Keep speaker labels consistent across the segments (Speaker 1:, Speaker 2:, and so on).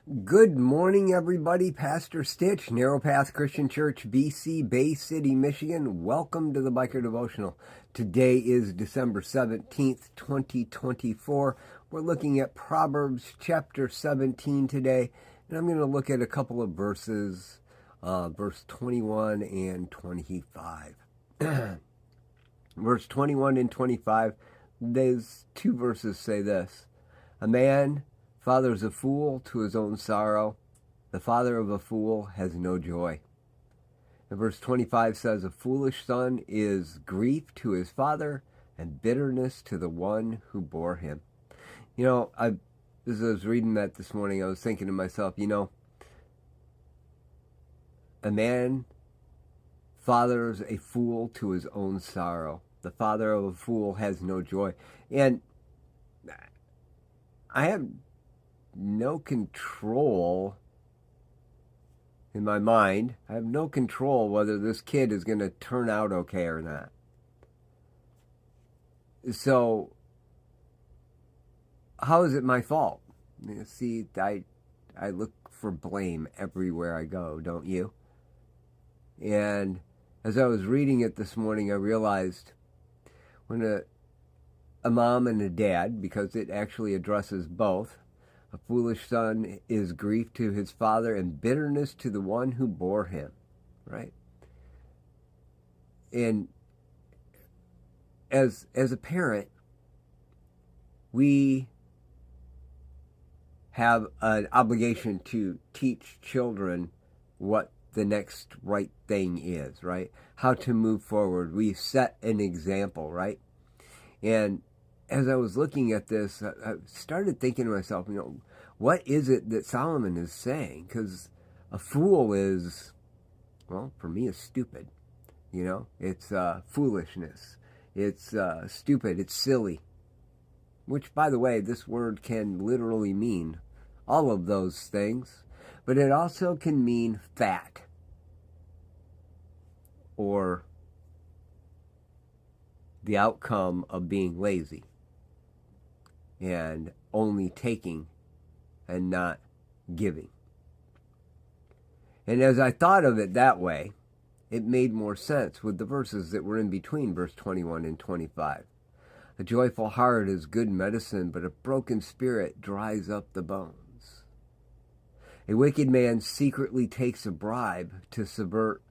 Speaker 1: Good morning, everybody. Pastor Stitch, Narrow Path Christian Church, BC, Bay City, Michigan. Welcome to the Biker Devotional. Today is December 17th, 2024. We're looking at Proverbs chapter 17 today, and I'm going to look at a couple of verses, verse 21 and 25. Verse 21 and 25, those two verses say this: A man fathers a fool to his own sorrow. The father of a fool has no joy. And verse 25 says, A foolish son is grief to his father and bitterness to the one who bore him. You know, as I was reading that this morning, I was thinking to myself, a man fathers a fool to his own sorrow. The father of a fool has no joy. And I have no control in my mind. I have no control whether this kid is going to turn out okay or not. So, how is it my fault? See, I look for blame everywhere I go, don't you? And as I was reading it this morning, I realized when a mom and a dad, because it actually addresses both, a foolish son is grief to his father and bitterness to the one who bore him, right? And as a parent, we have an obligation to teach children what the next right thing is, right? How to move forward. We set an example, right? And as I was looking at this, I started thinking to myself, what is it that Solomon is saying? Because a fool is, well, for me, is stupid. It's foolishness. It's stupid. It's silly. Which, by the way, this word can literally mean all of those things. But it also can mean fat. Or the outcome of being lazy and only taking and not giving. And as I thought of it that way, it made more sense with the verses that were in between verse 21 and 25. A joyful heart is good medicine, but a broken spirit dries up the bones. A wicked man secretly takes a bribe to subvert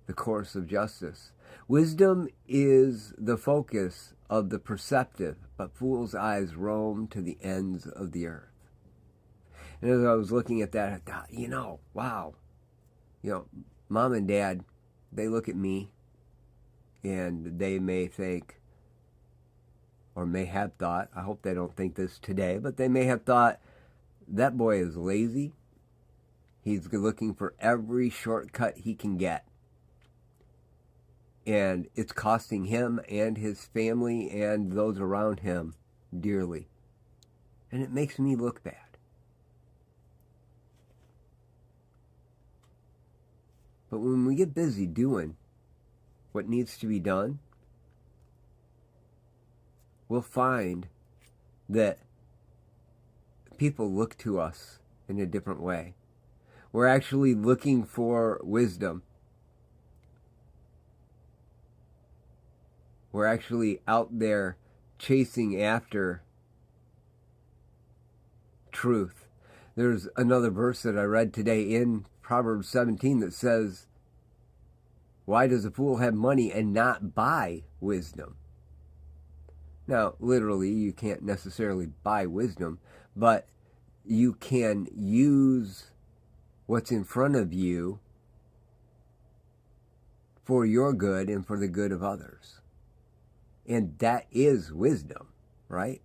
Speaker 1: the course of justice. Wisdom is the focus of the perceptive, but fools' eyes roam to the ends of the earth. And as I was looking at that, I thought, wow. Mom and dad, they look at me and they may think, or may have thought, I hope they don't think this today, but they may have thought, that boy is lazy. He's looking for every shortcut he can get. And it's costing him and his family and those around him dearly. And it makes me look bad. But when we get busy doing what needs to be done, we'll find that people look to us in a different way. We're actually looking for wisdom. We're actually out there chasing after truth. There's another verse that I read today in Proverbs 17 that says, why does a fool have money and not buy wisdom? Now, literally, you can't necessarily buy wisdom, but you can use what's in front of you for your good and for the good of others. And that is wisdom, right?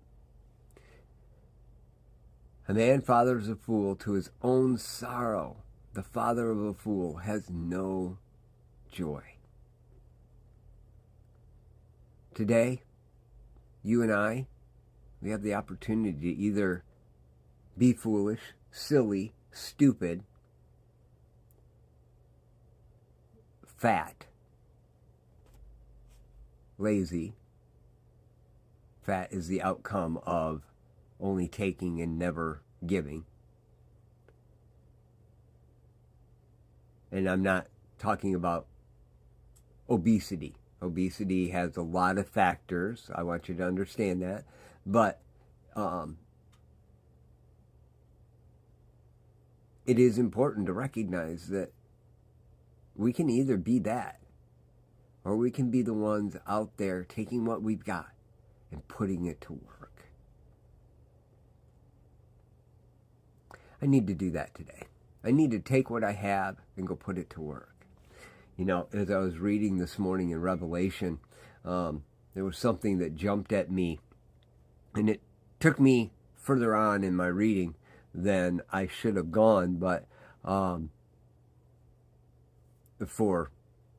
Speaker 1: A man fathers a fool to his own sorrow. The father of a fool has no joy. Today, you and I, we have the opportunity to either be foolish, silly, stupid, fat, lazy. Fat is the outcome of only taking and never giving. And I'm not talking about obesity. Obesity has a lot of factors. I want you to understand that. But it is important to recognize that we can either be that, or we can be the ones out there taking what we've got and putting it to work. I need to do that today. I need to take what I have and go put it to work. You know, as I was reading this morning in Revelation, there was something that jumped at me, and it took me further on in my reading than I should have gone, but for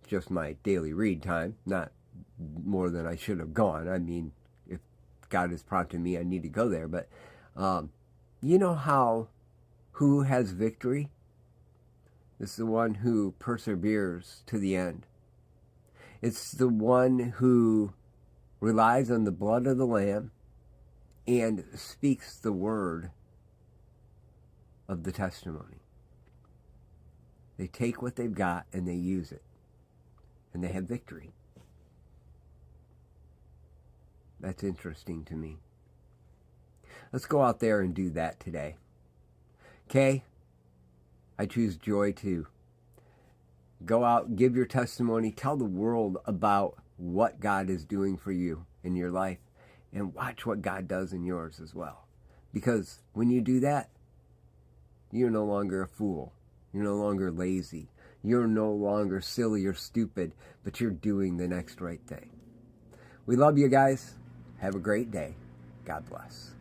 Speaker 1: just my daily read time, not more than I should have gone. I mean, if God is prompting me, I need to go there. But you know who has victory? It's the one who perseveres to the end. It's the one who relies on the blood of the Lamb and speaks the word of the testimony. They take what they've got and they use it. And they have victory. That's interesting to me. Let's go out there and do that today. Okay? I choose joy to go out, give your testimony, tell the world about what God is doing for you in your life, and watch what God does in yours as well. Because when you do that, you're no longer a fool. You're no longer lazy. You're no longer silly or stupid, but you're doing the next right thing. We love you guys. Have a great day. God bless.